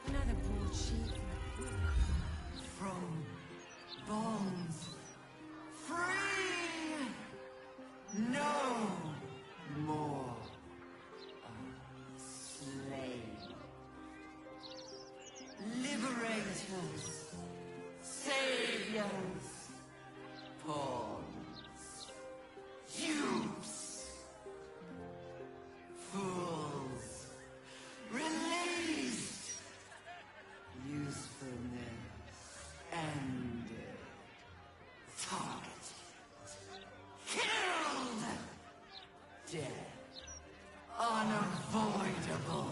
Another broadsheet from bonds free. No more slaves. Liberators, saviors, pawns, dupes, fools, released. Usefulness ended. Targeted. Killed. Death. Unavoidable.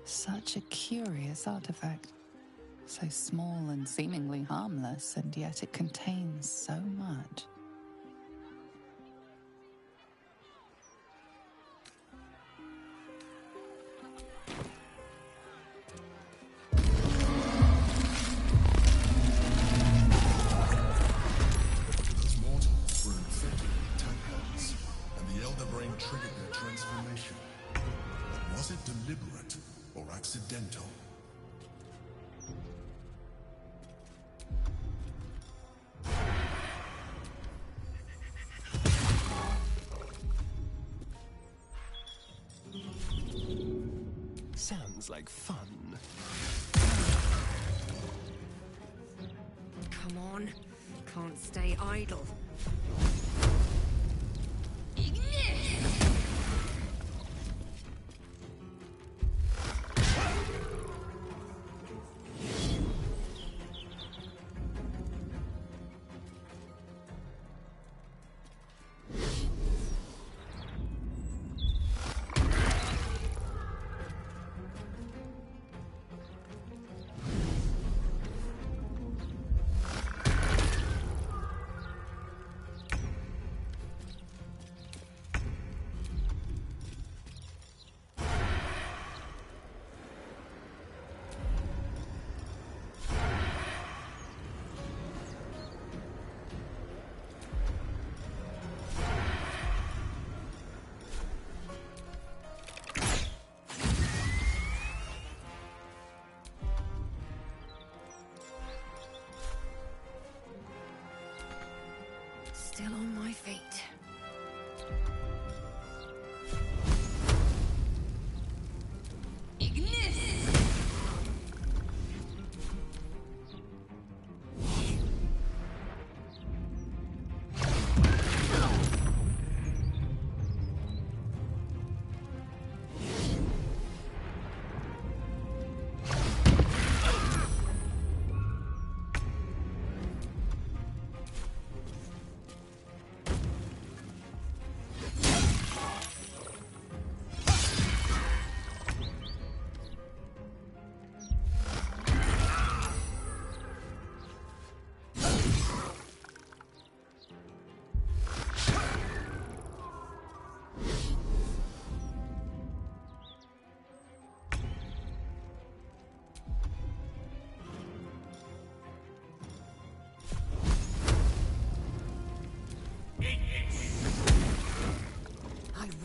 Such a curious artifact. So small and seemingly harmless, and yet it contains so much. Those mortals were infected with tadpoles, and the Elder Brain triggered their transformation. But was it deliberate or accidental? Sounds like fun. Come on. Can't stay idle.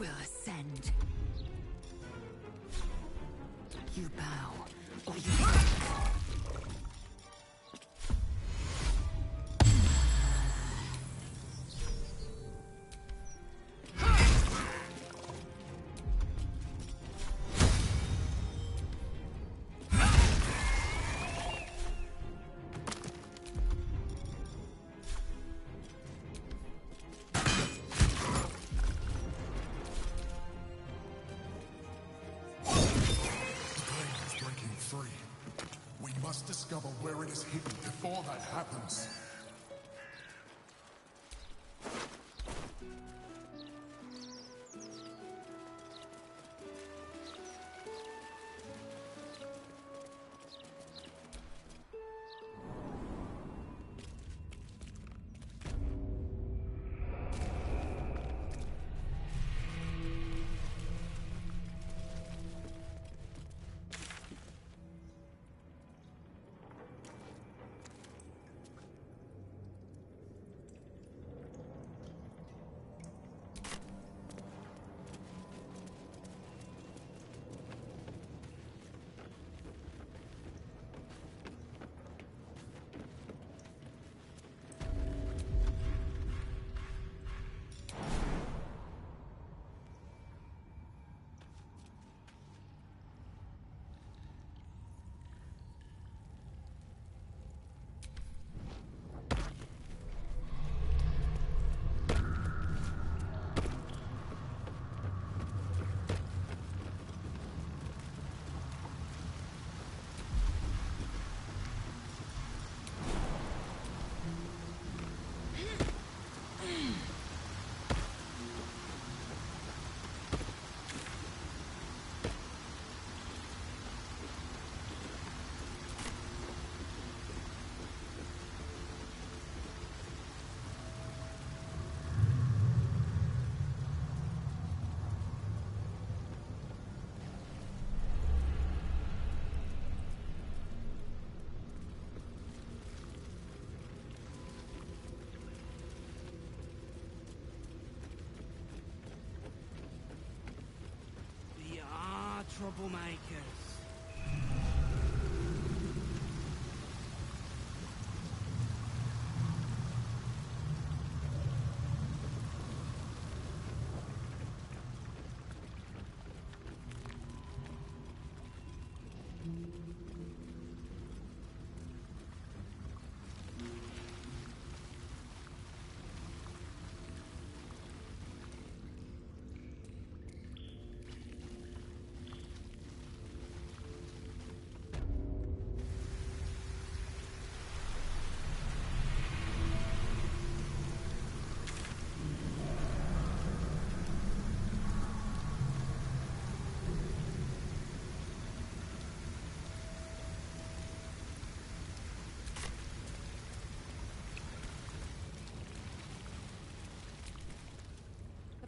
will ascend. You bow, or you break. Discover where it is hidden before that happens. Troublemakers.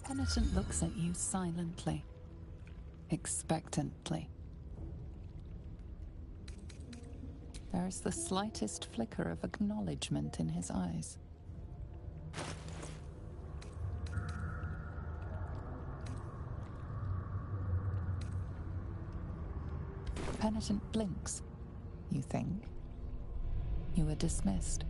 The penitent looks at you silently, expectantly. There is the slightest flicker of acknowledgement in his eyes. The penitent blinks. You think. You are dismissed.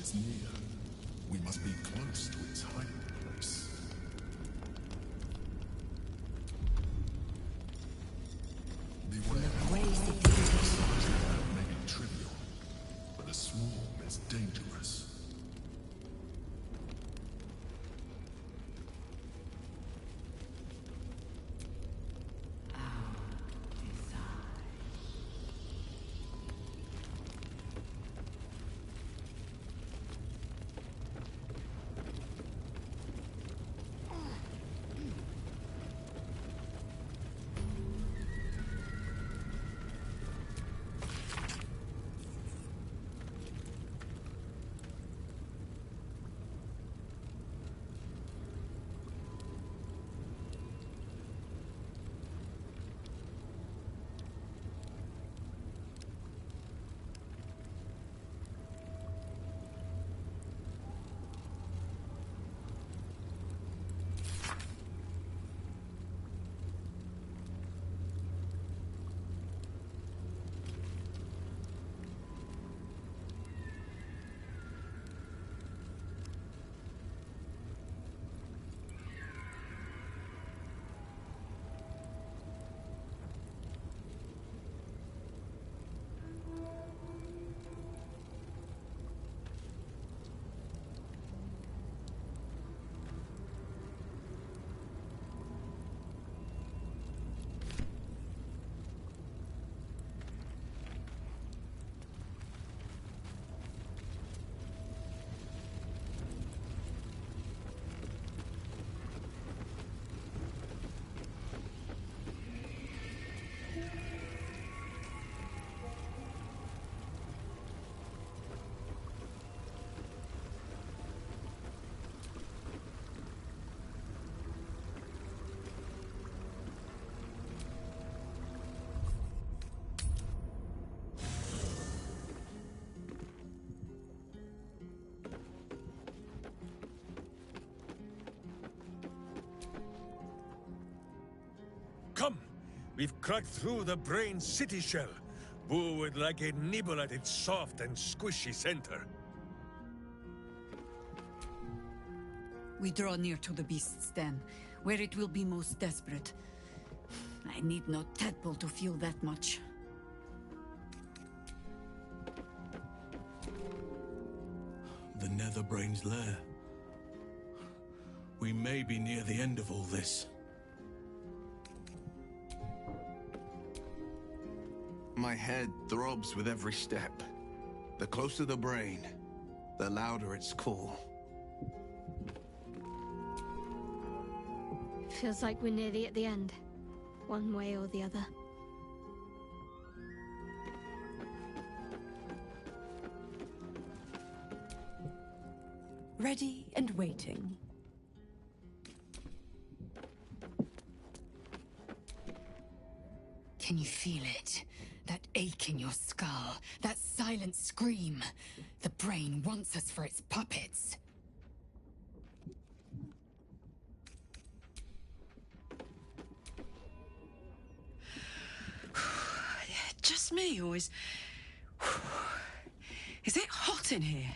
is near. We must be close to its hiding place. Beware. May be trivial, but a swarm is dangerous. Come! We've cracked through the brain city shell. Who would like a nibble at its soft and squishy center? We draw near to the beast's den, where it will be most desperate. I need no tadpole to feel that much. The Netherbrain's lair. We may be near the end of all this. My head throbs with every step. The closer the brain, the louder its call. Feels like we're nearly at the end, one way or the other. Ready and waiting. Can you feel it? That ache in your skull, that silent scream. The brain wants us for its puppets. Just me, or is it hot in here?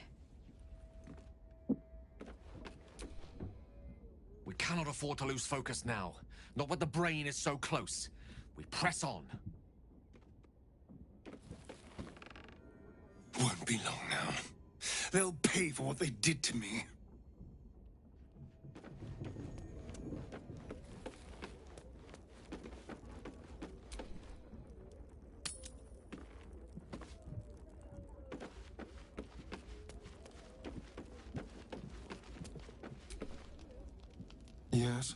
We cannot afford to lose focus now. Not when the brain is so close. We press on. Won't be long now. They'll pay for what they did to me. Yes?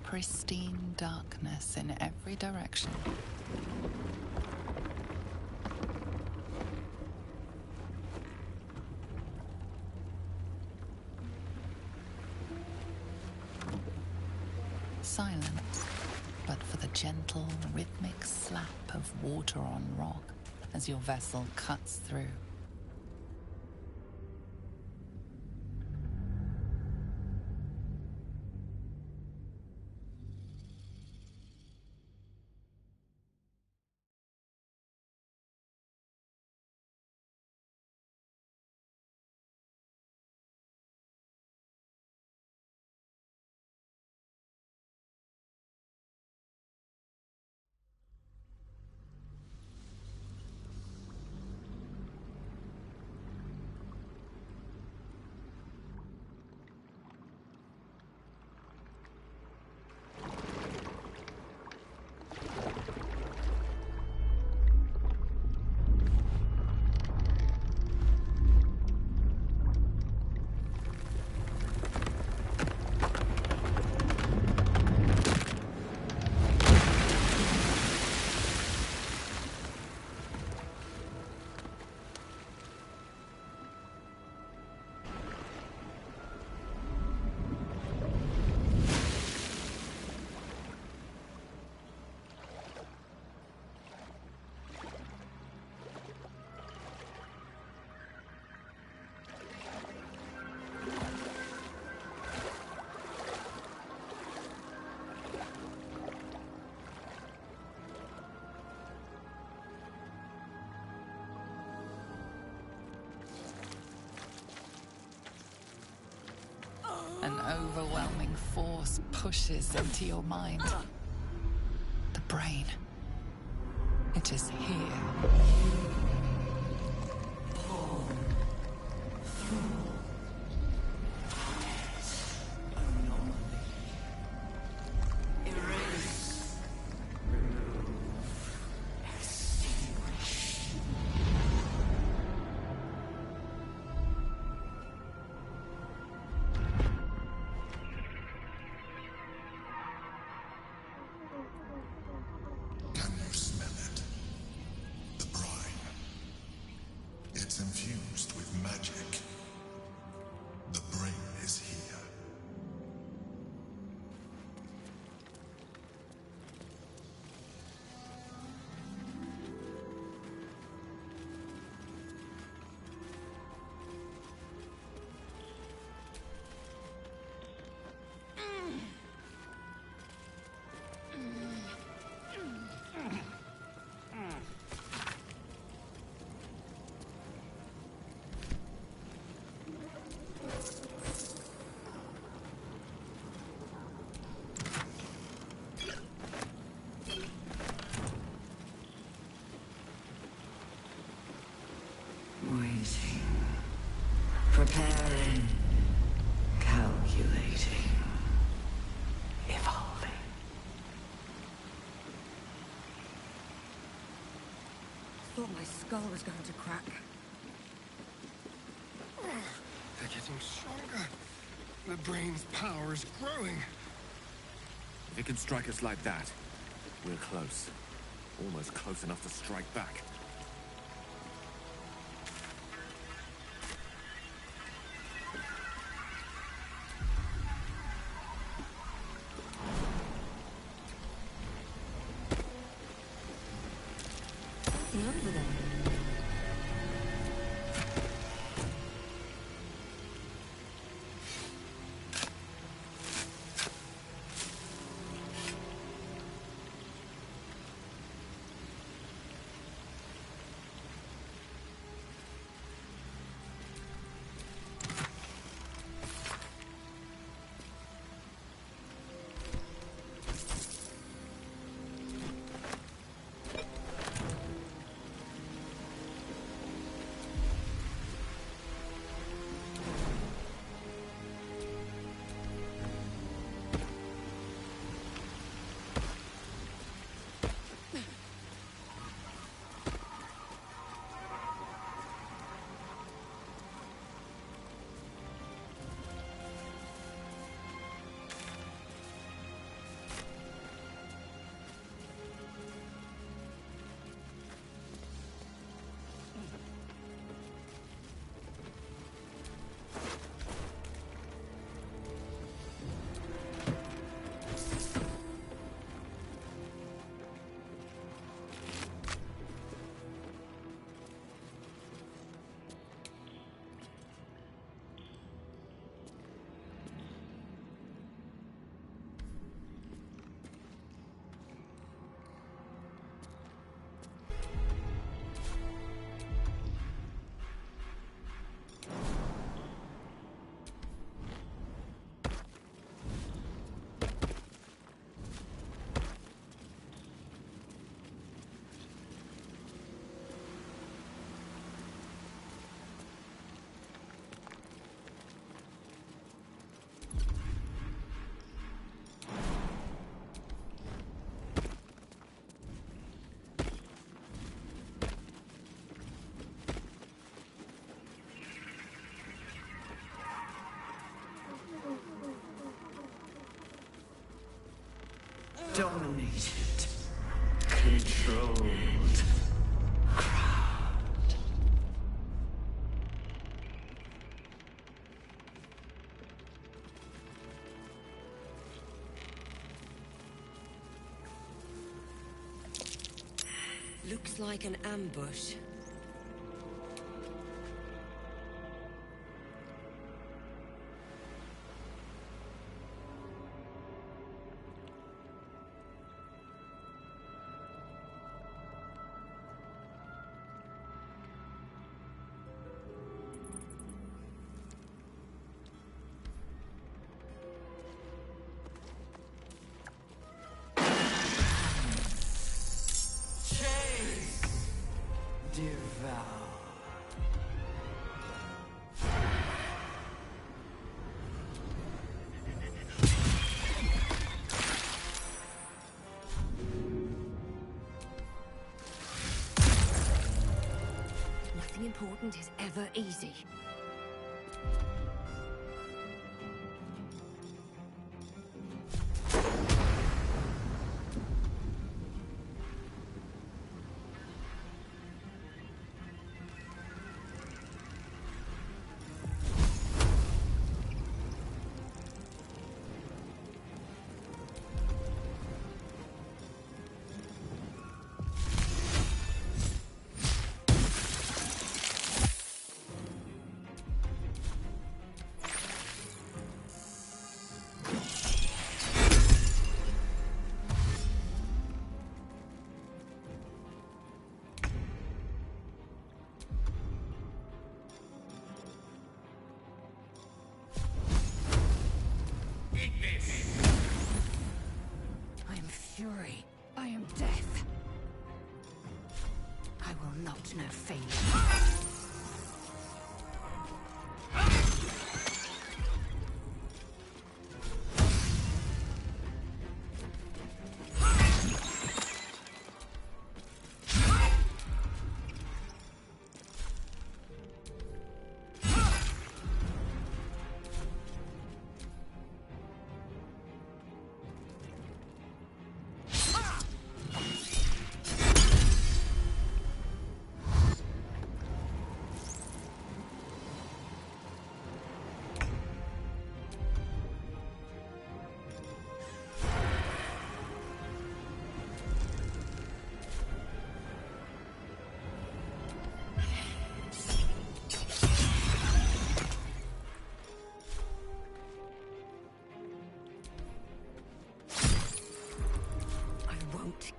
pristine darkness in every direction. Silence, but for the gentle, rhythmic slap of water on rock as your vessel cuts through. An overwhelming force pushes into your mind. The brain. It is here. Can you smell it? The brine. It's infused with magic. The brain is here. Waiting. Preparing. Calculating. Evolving. Thought my skull was going to crack. They're getting stronger. The brain's power is growing. If it can strike us like that, we're close. Almost close enough to strike back. Over there. dominated, controlled crowd. Looks like an ambush. Nothing important is ever easy. I am fury. I am death. I will not know failure.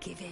Give in.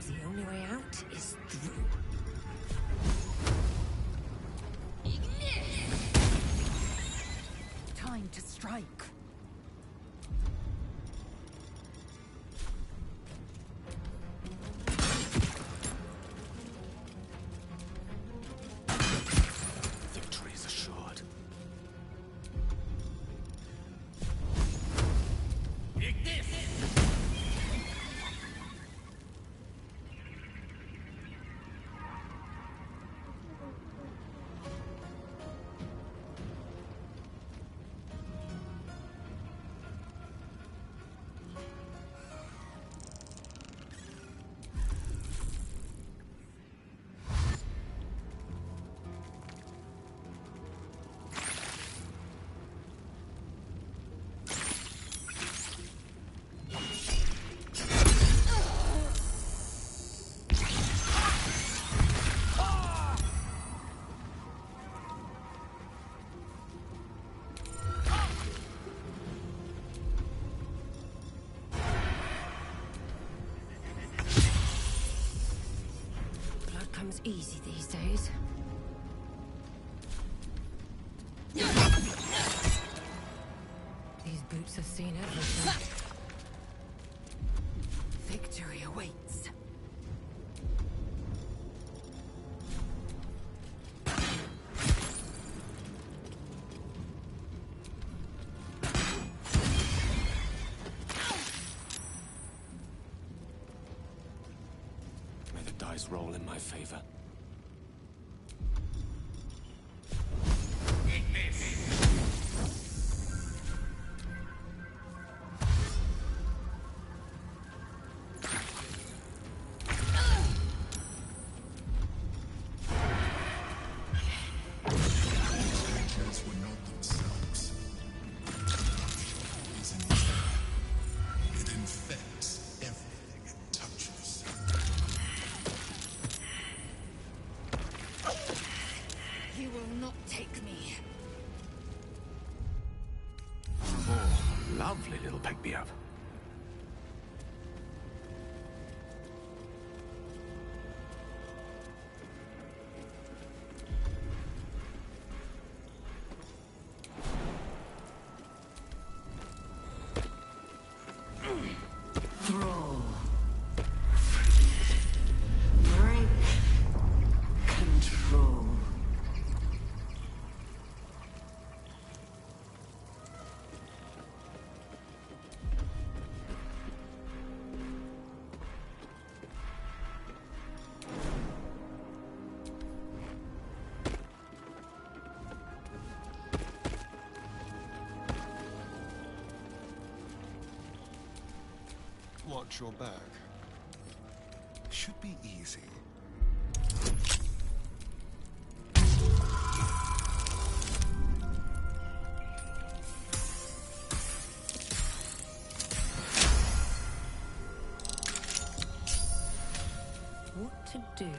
The only way out is through. Time to strike. comes easy these days. These boots have seen everything. Victory awaits. May the dice roll in my favor. Lovely little pick-me-up. Thrall. Break. Control. Watch your back. Should be easy. What to do?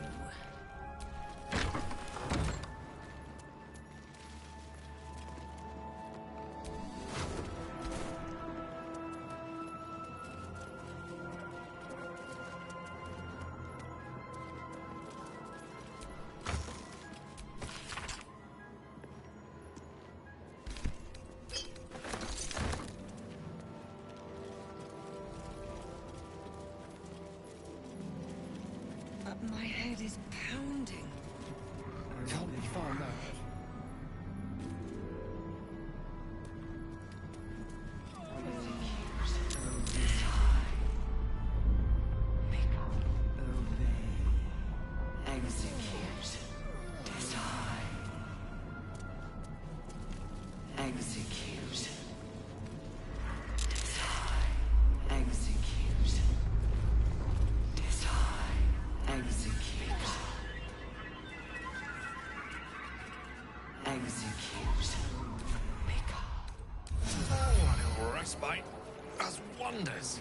My head is pounding. Can't be far now. Execute. Decide. Execute. Decide. Execute. Decide. Execute. Execute. Make up. Oh, a little respite does wonders.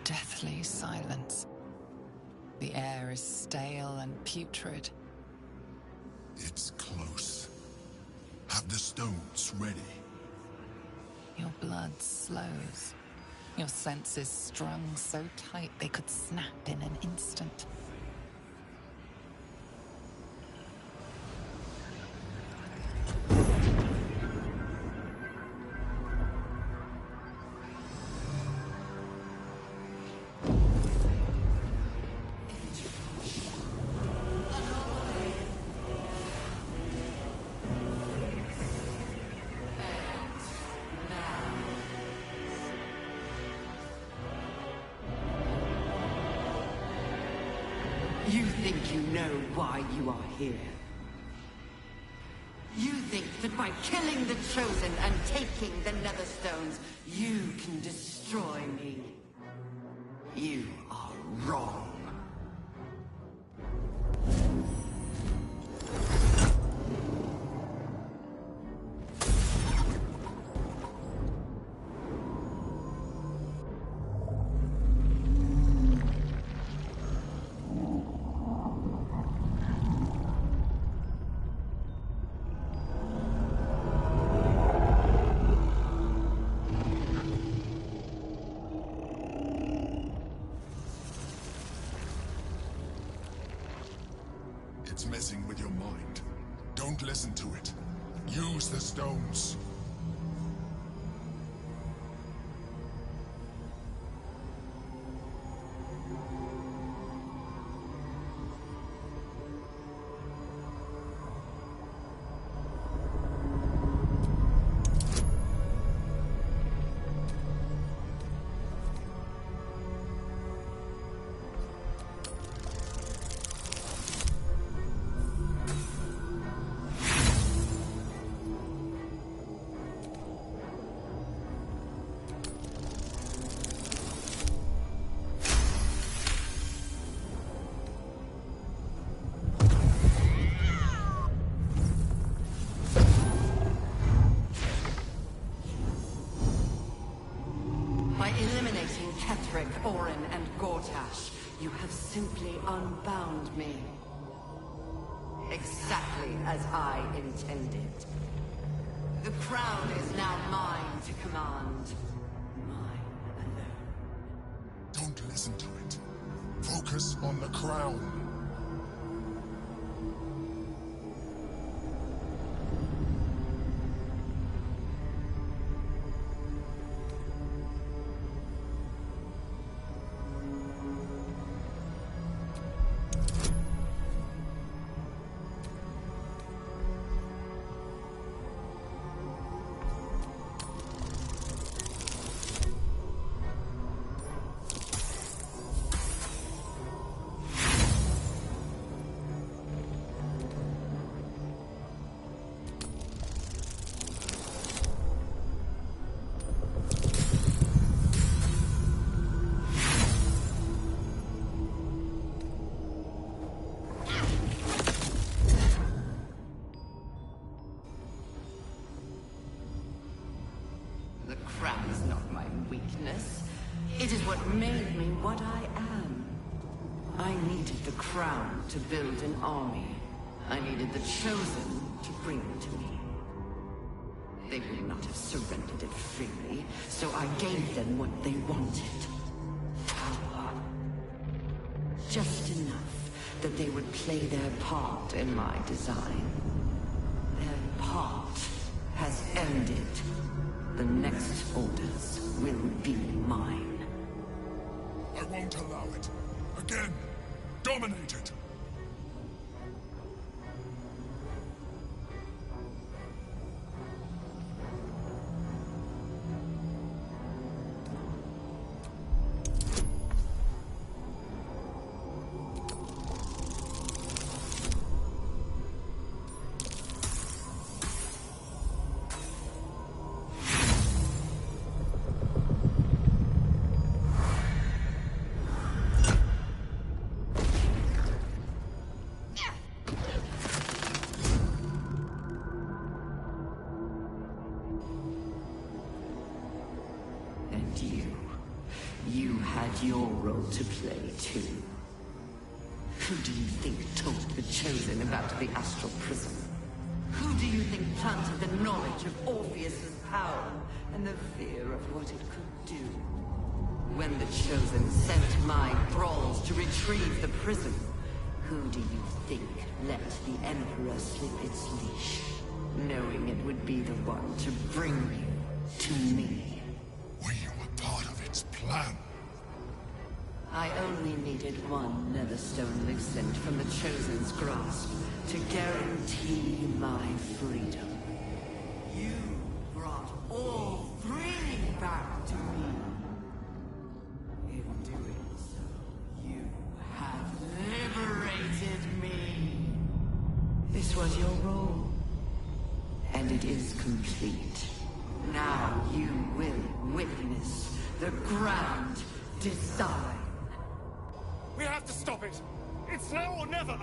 Deathly silence. The air is stale and putrid. It's close. Have the stones ready. Your blood slows. Your senses strung so tight they could snap in an instant. You think you know why you are here? You think that by killing the Chosen and taking the Netherstones, you can destroy me? You are wrong. Don't listen to it. Use the stones. Orin and Gortash, you have simply unbound me. Exactly as I intended. The crown is now mine to command. Mine alone. Don't listen to it. Focus on the crown. It is what made me what I am. I needed the crown to build an army. I needed the Chosen to bring it to me. They would not have surrendered it freely, so I gave them what they wanted. Power. Just enough that they would play their part in my design. Their part has ended. The next orders will be mine. I won't allow it. Again, dominate it. You had your role to play, too. Who do you think told the Chosen about the Astral Prism? Who do you think planted the knowledge of Orpheus' power and the fear of what it could do? When the Chosen sent my thralls to retrieve the prism, who do you think let the Emperor slip its leash, knowing it would be the one to bring you to me? We were part of its plan. I only needed one Netherstone loosened from the Chosen's grasp to guarantee my freedom. You brought all three back to me. In doing so, you have liberated me. This was your role, and it is complete. Now you will witness the grand design. We have to stop it! It's now or never!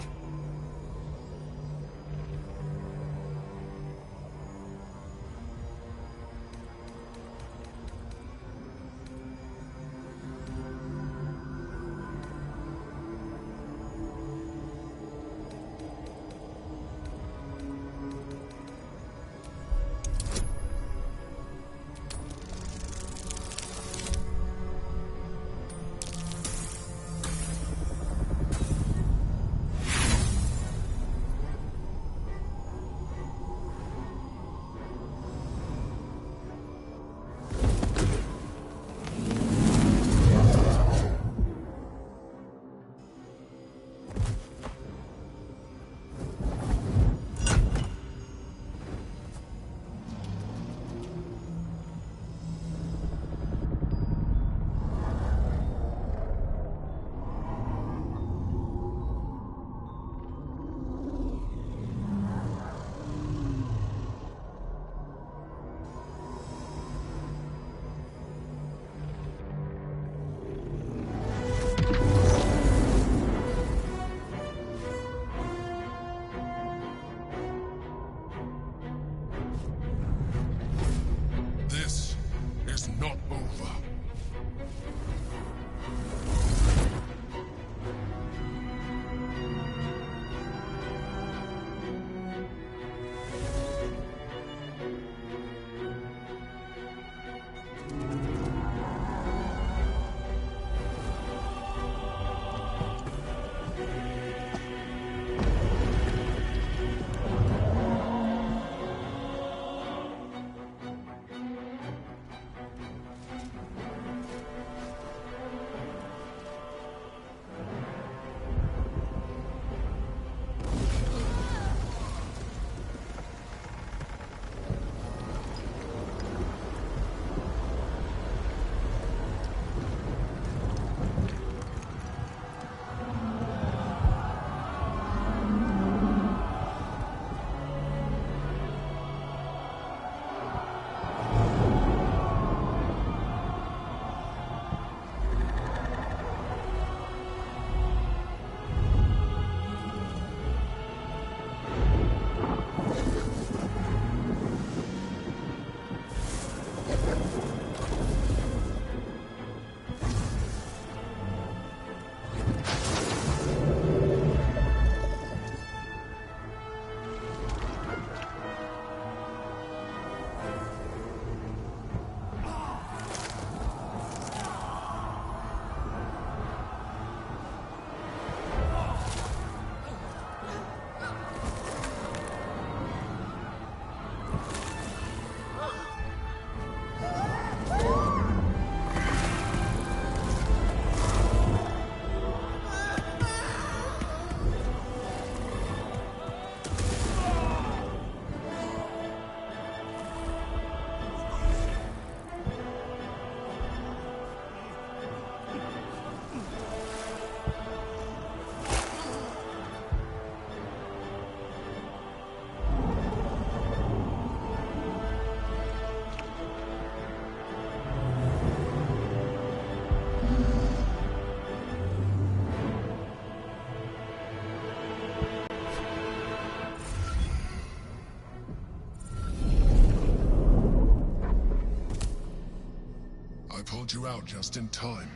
bailed you out just in time.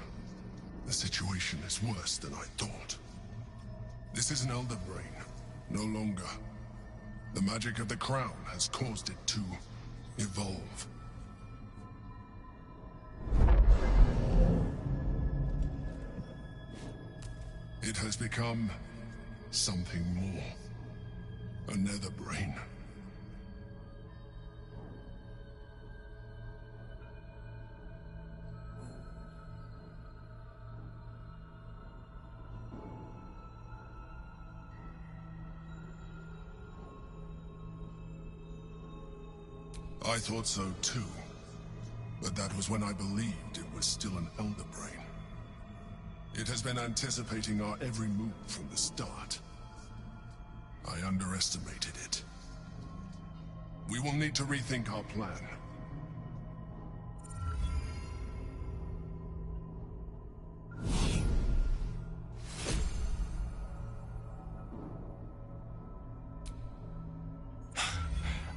The situation is worse than I thought. This is an Elder Brain, no longer. The magic of the crown has caused it to evolve. It has become something more. A nether brain. I thought so too, but that was when I believed it was still an Elder Brain. It has been anticipating our every move from the start. I underestimated it. We will need to rethink our plan.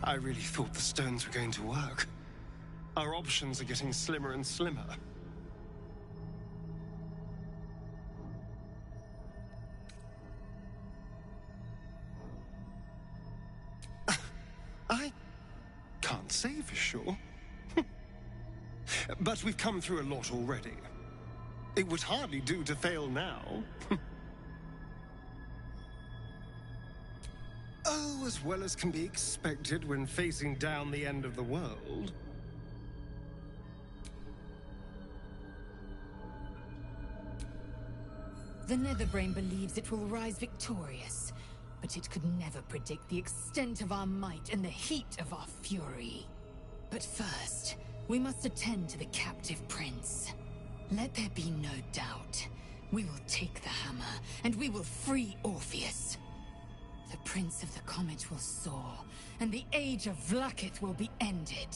I really thought the stones were going to work. Our options are getting slimmer and slimmer. I can't say for sure. But we've come through a lot already. It would hardly do to fail now. Oh, as well as can be expected when facing down the end of the world. The Netherbrain believes it will rise victorious, but it could never predict the extent of our might and the heat of our fury. But first, we must attend to the captive prince. Let there be no doubt. We will take the hammer, and we will free Orpheus. The Prince of the Comet will soar, and the age of Vlaakith will be ended.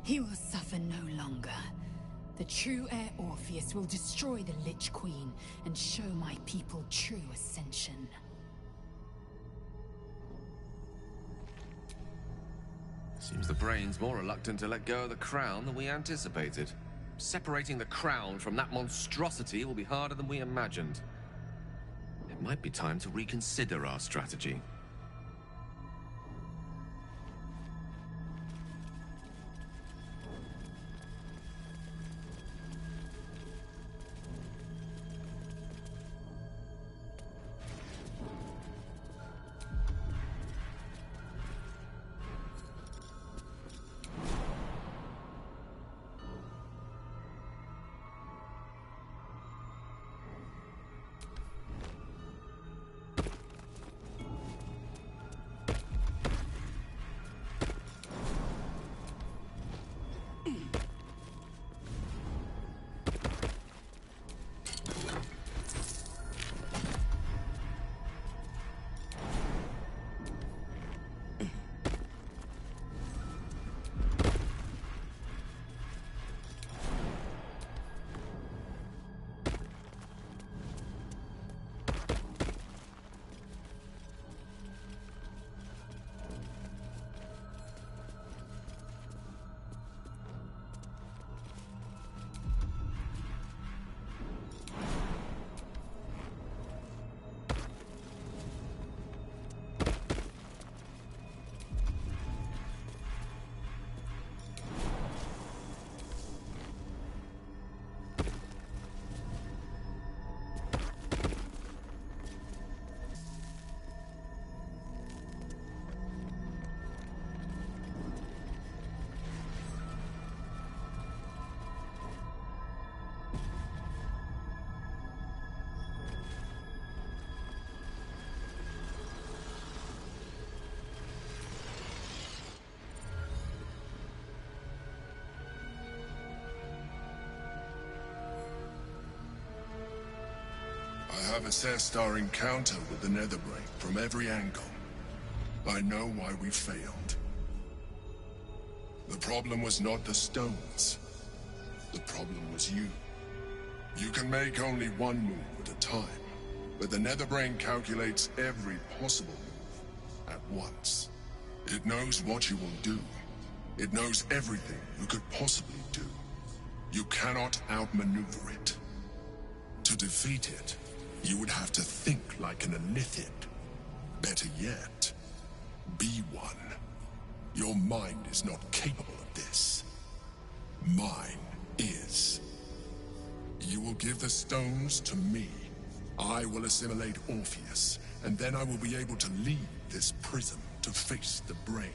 He will suffer no longer. The true heir Orpheus will destroy the Lich Queen and show my people true ascension. Seems the Brain's more reluctant to let go of the crown than we anticipated. Separating the crown from that monstrosity will be harder than we imagined. It might be time to reconsider our strategy. I have assessed our encounter with the Netherbrain from every angle. I know why we failed. The problem was not the stones. The problem was you. You can make only one move at a time, but the Netherbrain calculates every possible move at once. It knows what you will do. It knows everything you could possibly do. You cannot outmaneuver it. To defeat it, you would have to think like an Elithid. Better yet, be one. Your mind is not capable of this. Mine is. You will give the stones to me. I will assimilate Orpheus, and then I will be able to leave this prison to face the brain.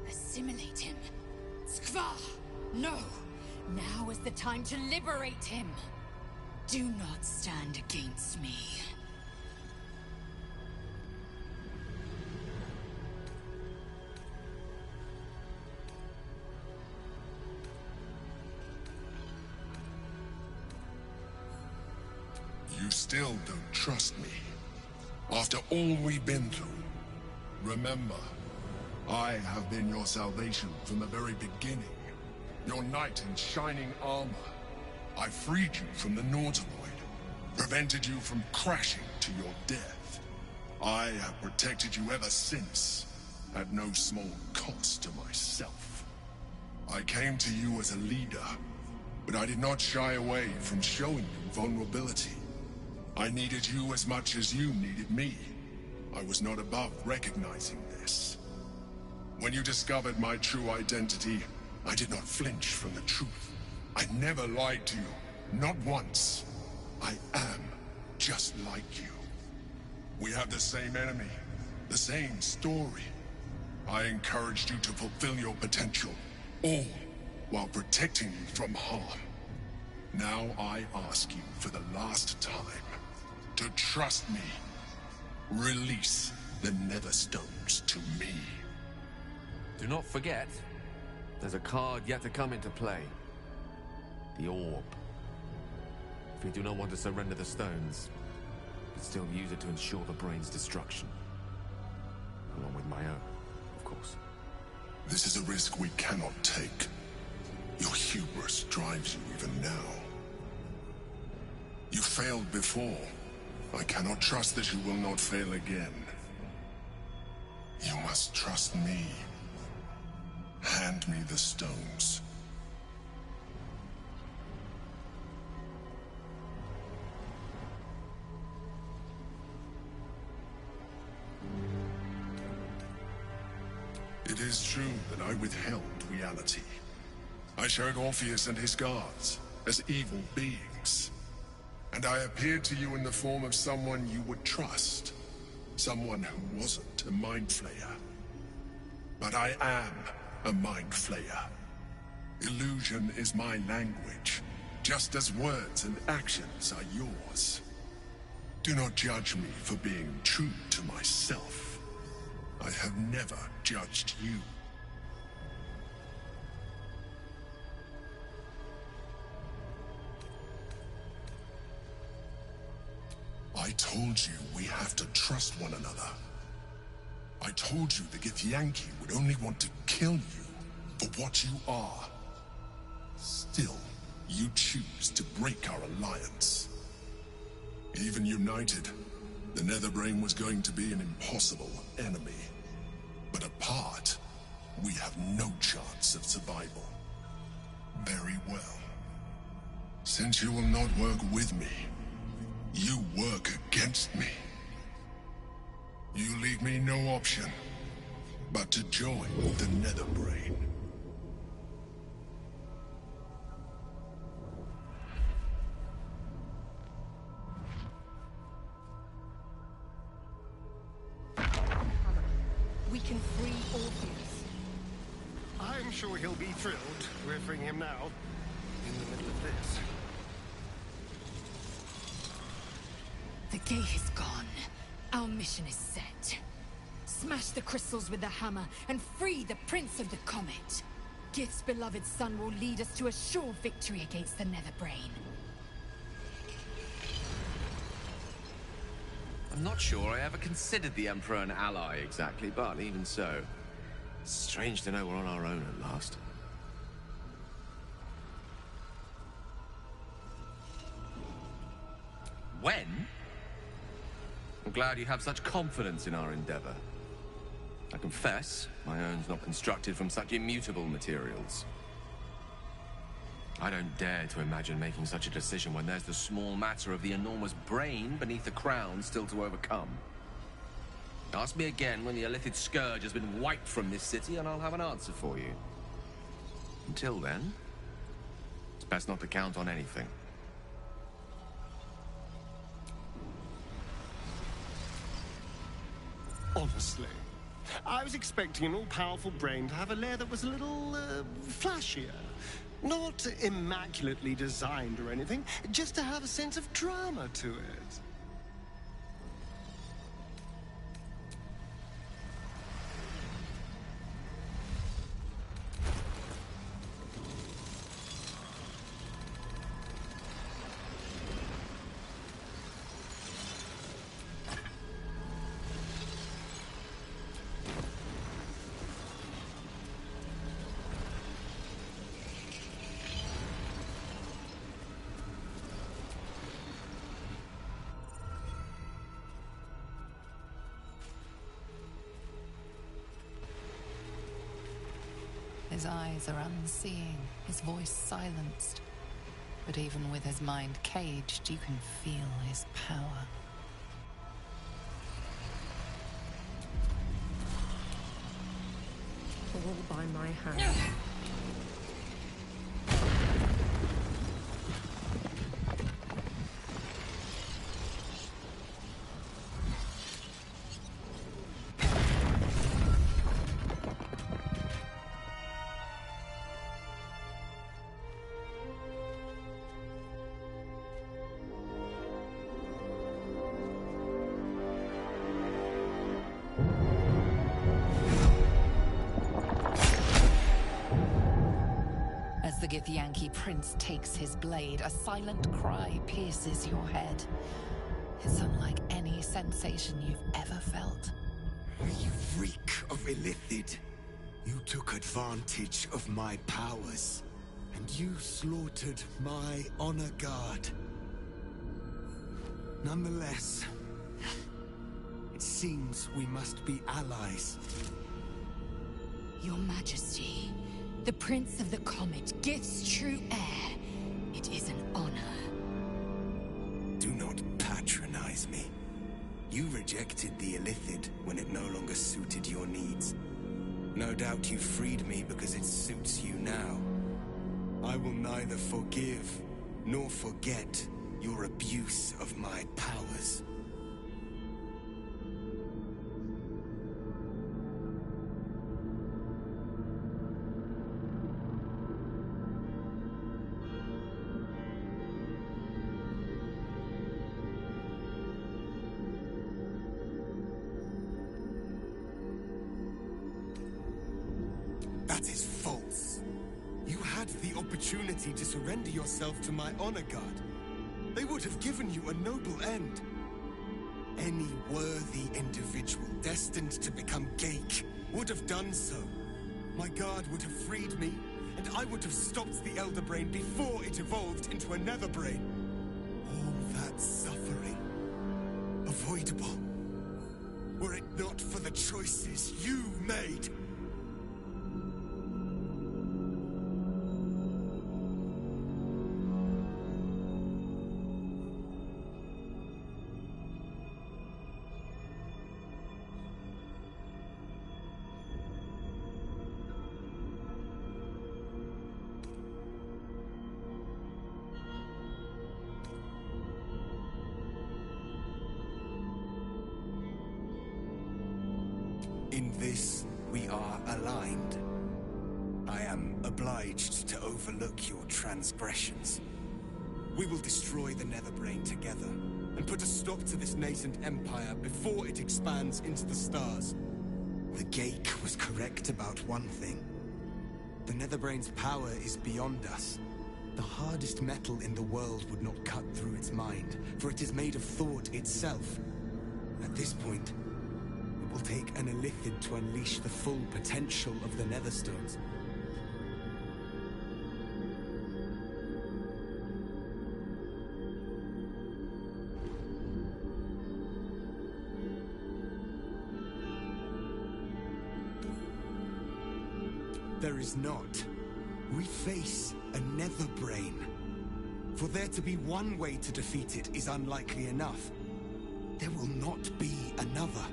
Assimilate him? Skvar! No! Now is the time to liberate him! Do not stand against me. You still don't trust me. After all we've been through. Remember, I have been your salvation from the very beginning. Your knight in shining armor. I freed you from the Nautiloid, prevented you from crashing to your death. I have protected you ever since, at no small cost to myself. I came to you as a leader, but I did not shy away from showing you vulnerability. I needed you as much as you needed me. I was not above recognizing this. When you discovered my true identity, I did not flinch from the truth. I never lied to you, not once. I am just like you. We have the same enemy, the same story. I encouraged you to fulfill your potential, all while protecting you from harm. Now I ask you for the last time to trust me. Release the Netherstones to me. Do not forget, there's a card yet to come into play. The Orb. If you do not want to surrender the stones, you can still use it to ensure the brain's destruction. Along with my own, of course. This is a risk we cannot take. Your hubris drives you even now. You failed before. I cannot trust that you will not fail again. You must trust me. Hand me the stones. It is true that I withheld reality. I showed Orpheus and his guards as evil beings. And I appeared to you in the form of someone you would trust. Someone who wasn't a Mind Flayer. But I am a Mind Flayer. Illusion is my language, just as words and actions are yours. Do not judge me for being true to myself. I have never judged you. I told you we have to trust one another. I told you the Githyanki would only want to kill you for what you are. Still, you choose to break our alliance. Even united, the Netherbrain was going to be an impossible enemy. But apart, we have no chance of survival. Very well. Since you will not work with me, you work against me. You leave me no option but to join the Netherbrain. We can free Orpheus. I'm sure he'll be thrilled. We're freeing him now, in the middle of this. The gate is gone. Our mission is set. Smash the crystals with the hammer and free the Prince of the Comet. Gith's beloved son will lead us to a sure victory against the Netherbrain. I'm not sure I ever considered the Emperor an ally exactly, but even so, it's strange to know we're on our own at last. glad you have such confidence in our endeavor. I confess, my own's not constructed from such immutable materials. I don't dare to imagine making such a decision when there's the small matter of the enormous brain beneath the crown still to overcome. Ask me again when the Illithid scourge has been wiped from this city and I'll have an answer for you. Until then, it's best not to count on anything. Honestly, I was expecting an all-powerful brain to have a lair that was a little, flashier. Not immaculately designed or anything, just to have a sense of drama to it. His eyes are unseeing, his voice silenced. But even with his mind caged, you can feel his power. All by my hand. The Githyanki prince takes his blade, a silent cry pierces your head. It's unlike any sensation you've ever felt. You reek of Illithid. You took advantage of my powers, and you slaughtered my honor guard. Nonetheless, it seems we must be allies. Your Majesty, the Prince of the Comet, Gith's true heir. It is an honor. Do not patronize me. You rejected the Illithid when it no longer suited your needs. No doubt you freed me because it suits you now. I will neither forgive nor forget your abuse of my powers. That is false. You had the opportunity to surrender yourself to my honor guard. They would have given you a noble end. Any worthy individual destined to become Geik would have done so. My guard would have freed me, and I would have stopped the Elder Brain before it evolved into a Nether Brain. All that suffering, avoidable, were it not for the choices you made. In this, we are aligned. I am obliged to overlook your transgressions. We will destroy the Netherbrain together, and put a stop to this nascent empire before it expands into the stars. The Geik was correct about one thing. The Netherbrain's power is beyond us. The hardest metal in the world would not cut through its mind, for it is made of thought itself. At this point, it will take an Illithid to unleash the full potential of the Netherstones. there is not. We face a nether brain. For there to be one way to defeat it is unlikely enough. There will not be another.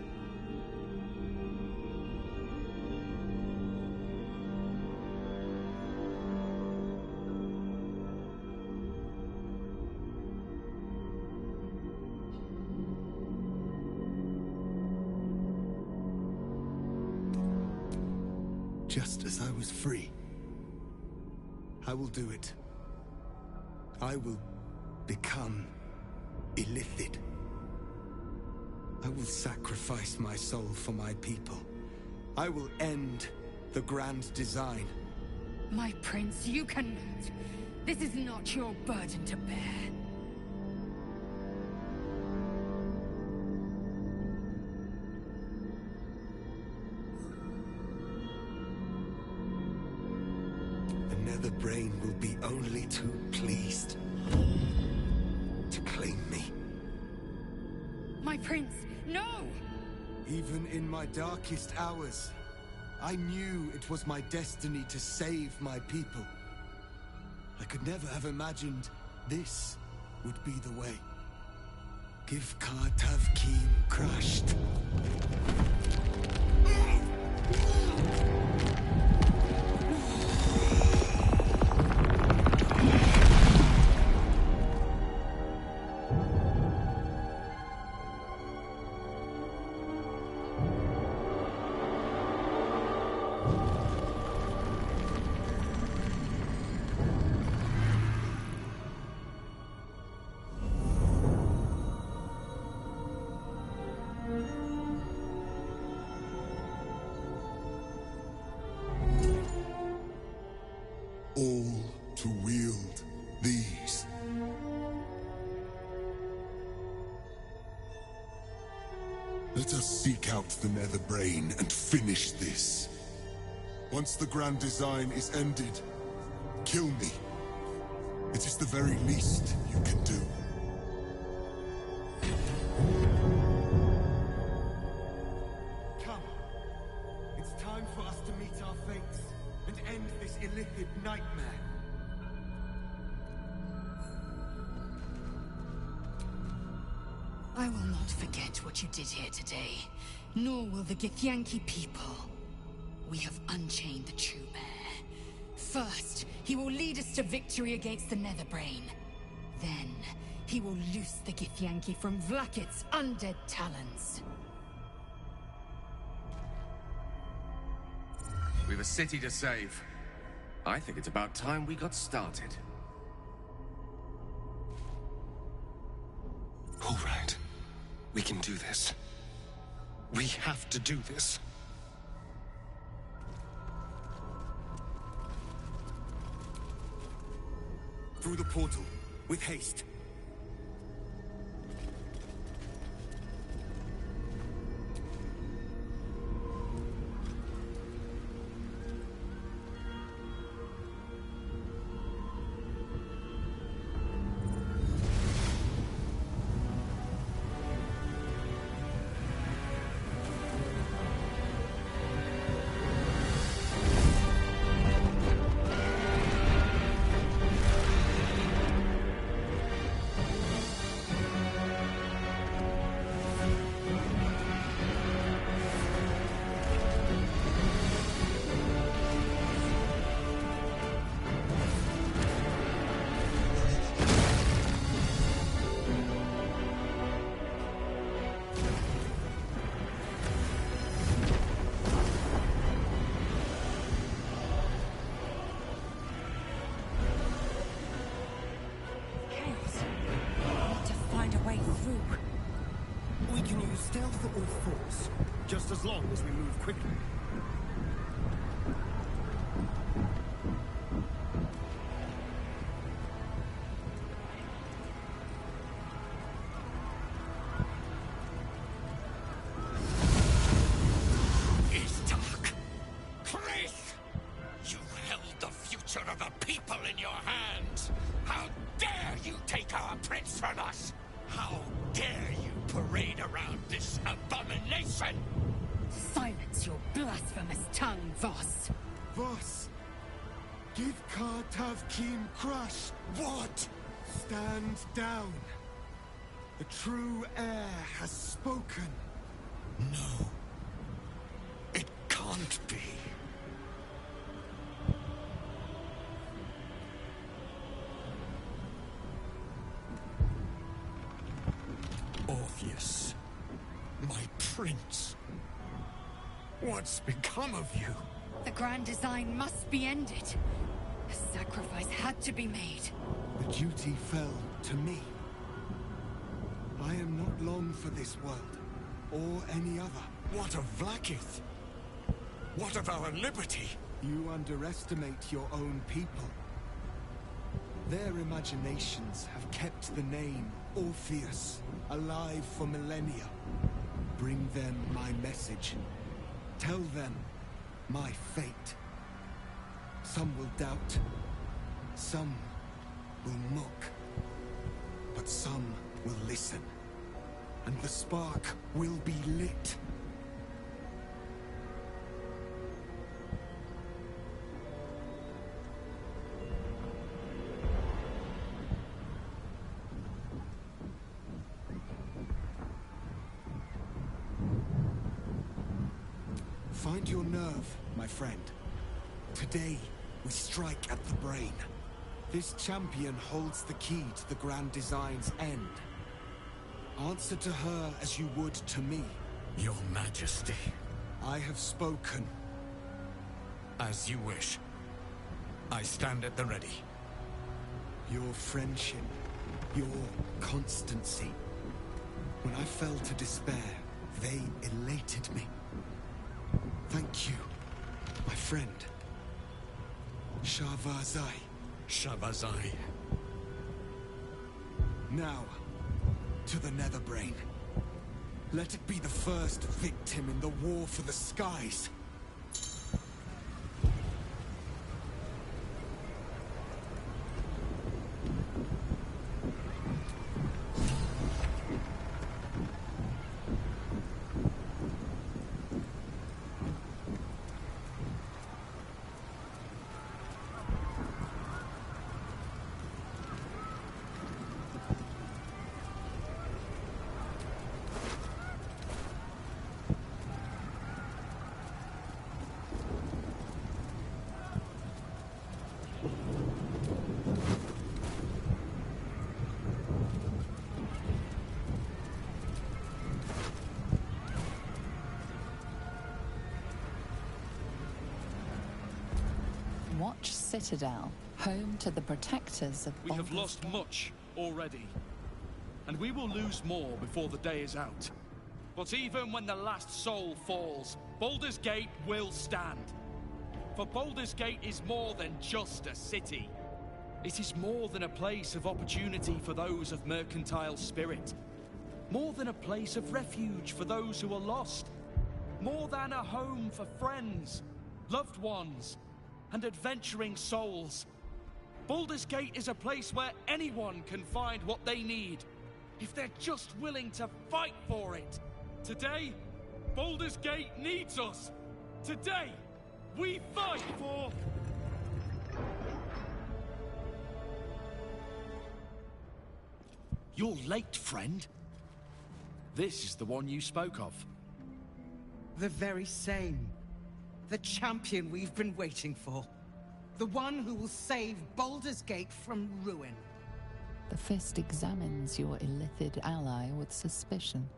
Just as I was free, I will do it. I will become illithid. I will sacrifice my soul for my people. I will end the grand design. My prince, you cannot. This is not your burden to bear. The brain will be only too pleased to claim me. My prince, no! Even in my darkest hours, I knew it was my destiny to save my people. I could never have imagined this would be the way. Give Kartavkim crushed. All to wield these. Let us seek out the nether brain and finish this. Once the grand design is ended, kill me. It is the very least you can do. Come. It's time for us to meet our fates and end this illithid nightmare. I will not forget what you did here today, nor will the Githyanki people. We have unchained the true bear. First, he will lead us to victory against the Netherbrain. Then, he will loose the Githyanki from Vlakit's undead talons. We've a city to save. I think it's about time we got started. All right. We can do this. We have to do this. Through the portal, with haste. We can use stealth or force, just as long as we move quickly. It's dark. Chris! You held the future of the people in your hands. How dare you take our prince from us? How dare you parade around this abomination? Silence your blasphemous tongue, Voss. Vos. Give Kartav Kim crush. What? Stand down. The true heir has spoken. No. It can't be. Orpheus, my prince. What's become of you? The grand design must be ended. A sacrifice had to be made. The duty fell to me. I am not long for this world, or any other. What of Vlaakith? What of our liberty? You underestimate your own people. Their imaginations have kept the name Orpheus alive for millennia. Bring them my message. Tell them my fate. Some will doubt. Some will mock. But some will listen. And the spark will be lit. Find your nerve, my friend. Today, we strike at the brain. This champion holds the key to the Grand Design's end. Answer to her as you would to me. Your Majesty. I have spoken. As you wish. I stand at the ready. Your friendship, your constancy. When I fell to despair, they elated me. Thank you, my friend. Shavazai. Shavazai. Now, to the Netherbrain. Let it be the first victim in the war for the skies. Watch Citadel, home to the protectors of We have Baldur's lost Gate. much already, and we will lose more before the day is out. But even when the last soul falls, Baldur's Gate will stand. For Baldur's Gate is more than just a city. It is more than a place of opportunity for those of mercantile spirit. More than a place of refuge for those who are lost. More than a home for friends, loved ones, and adventuring souls. Baldur's Gate is a place where anyone can find what they need, if they're just willing to fight for it. Today, Baldur's Gate needs us. Today, we fight for... You're late, friend. This is the one you spoke of. The very same. The champion we've been waiting for. The one who will save Baldur's Gate from ruin. The Fist examines your illithid ally with suspicion.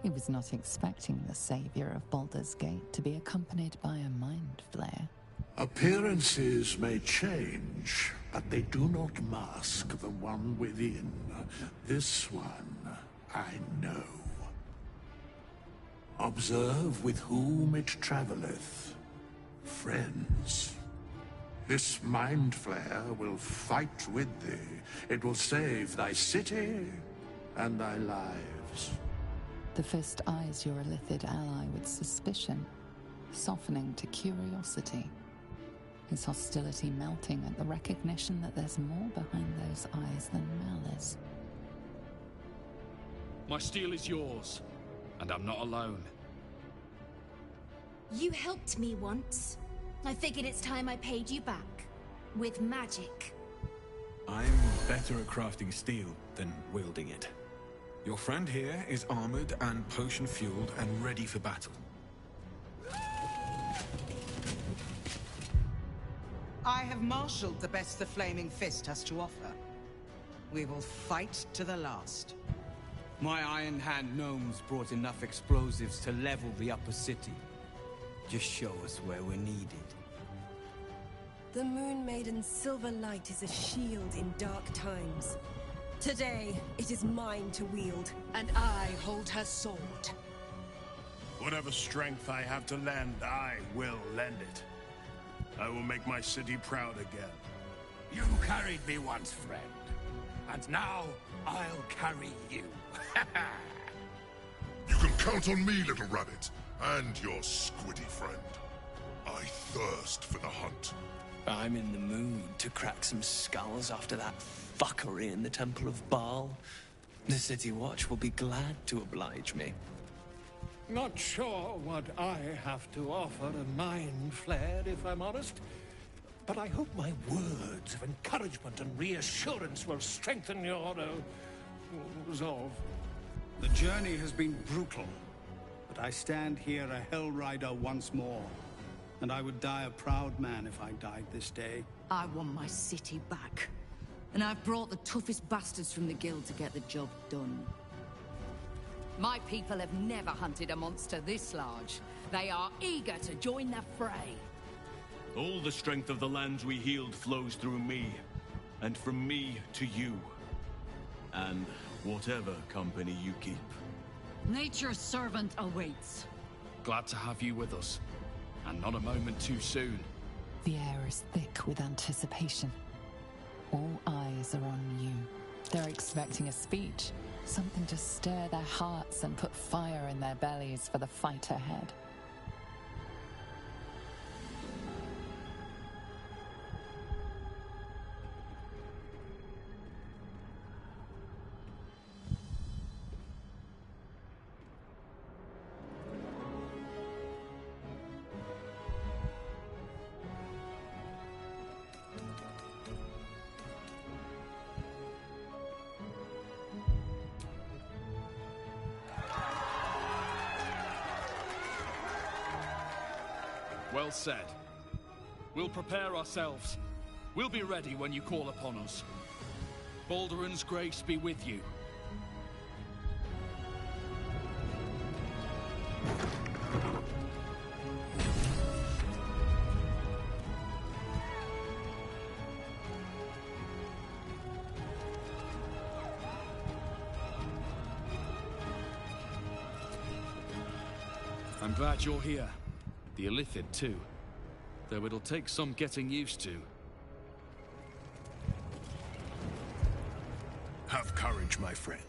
He was not expecting the savior of Baldur's Gate to be accompanied by a mind flare. Appearances may change, but they do not mask the one within. This one, I know. Observe with whom it traveleth. Friends. This mind flare will fight with thee. It will save thy city and thy lives. The Fist eyes your illithid ally with suspicion, softening to curiosity. His hostility melting at the recognition that there's more behind those eyes than malice. My steel is yours, and I'm not alone. You helped me once. I figured it's time I paid you back. With magic. I'm better at crafting steel than wielding it. Your friend here is armored and potion-fueled and ready for battle. I have marshaled the best the Flaming Fist has to offer. We will fight to the last. My Iron Hand gnomes brought enough explosives to level the upper city. Just show us where we're needed. The Moon Maiden's silver light is a shield in dark times. Today, it is mine to wield. And I hold her sword. Whatever strength I have to lend, I will lend it. I will make my city proud again. You carried me once, friend. And now, I'll carry you. You can count on me, little rabbit, and your squiddy friend. I thirst for the hunt. I'm in the mood to crack some skulls after that fuckery in the Temple of Baal. The City Watch will be glad to oblige me. Not sure what I have to offer a mind-flared, if I'm honest. But I hope my words of encouragement and reassurance will strengthen your resolve. The journey has been brutal, but I stand here a Hell Rider once more. And I would die a proud man if I died this day. I want my city back. And I've brought the toughest bastards from the guild to get the job done. My people have never hunted a monster this large. They are eager to join the fray. All the strength of the lands we healed flows through me, and from me to you. And whatever company you keep. Nature's servant awaits. Glad to have you with us. And not a moment too soon. The air is thick with anticipation. All eyes are on you. They're expecting a speech, something to stir their hearts and put fire in their bellies for the fight ahead. Well said. We'll prepare ourselves. We'll be ready when you call upon us. Baldur's grace be with you. I'm glad you're here. The Illithid, too. Though it'll take some getting used to. Have courage, my friend.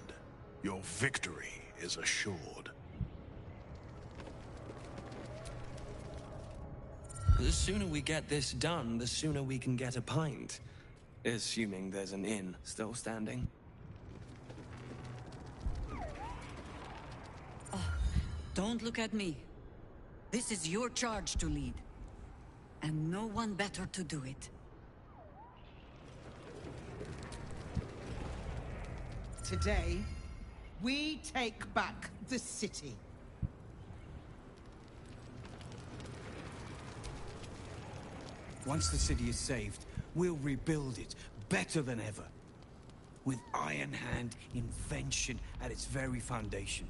Your victory is assured. The sooner we get this done, the sooner we can get a pint. Assuming there's an inn still standing. Don't look at me. This is your charge to lead. And no one better to do it. Today, we take back the city. Once the city is saved, we'll rebuild it better than ever. With Iron Hand invention at its very foundation.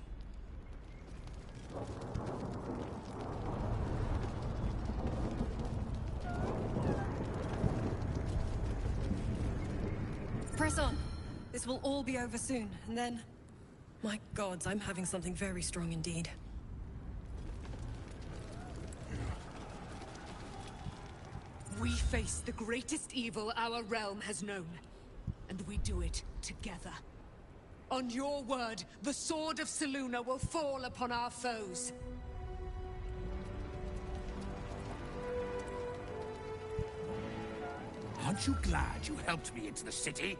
Press on. This will all be over soon, and then... My gods, I'm having something very strong indeed. We face the greatest evil our realm has known. And we do it together. On your word, the sword of Selûne will fall upon our foes. Aren't you glad you helped me into the city?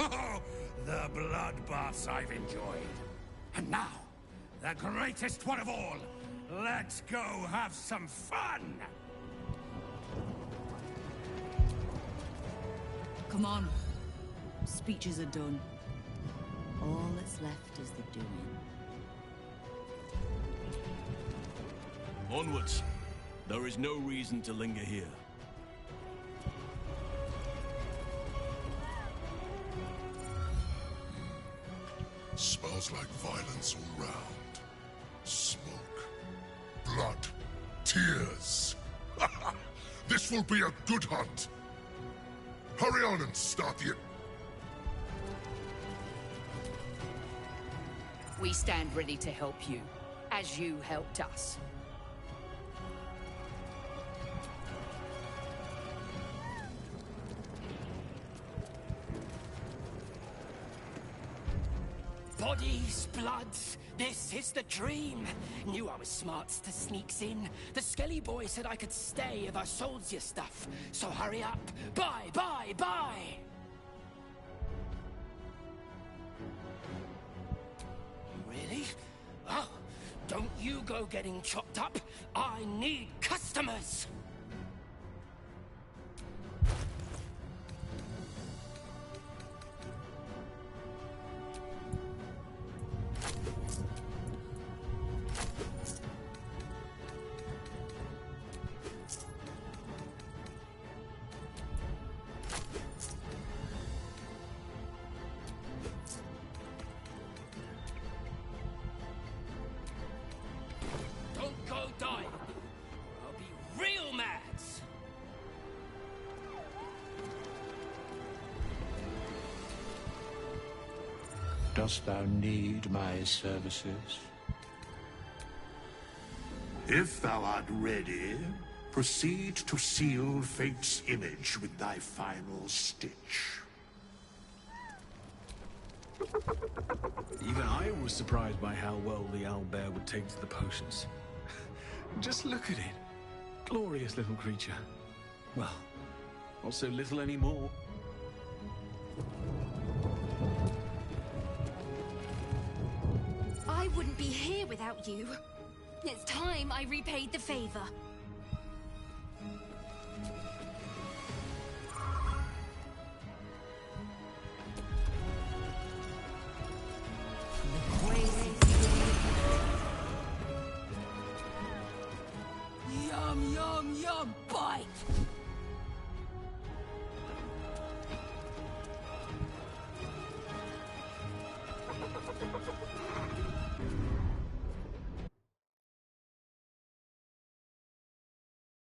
Oh, the bloodbaths I've enjoyed. And now, the greatest one of all. Let's go have some fun! Come on. Speeches are done. All that's left is the doing. Onwards. There is no reason to linger here. Smells like violence all round. Smoke. Blood. Tears. This will be a good hunt. Hurry on and start the... We stand ready to help you, as you helped us. Bodies, bloods, this is the dream. Knew I was smarts to sneaks in. The skelly boy said I could stay if I sold you stuff. So hurry up. Buy, buy, buy! Really? Oh, don't you go getting chopped up. I need customers! Dost thou need my services? If thou art ready, proceed to seal fate's image with thy final stitch. Even I was surprised by how well the owlbear would take to the potions. Just look at it. Glorious little creature. Well, not so little anymore. I wouldn't be here without you. It's time I repaid the favor.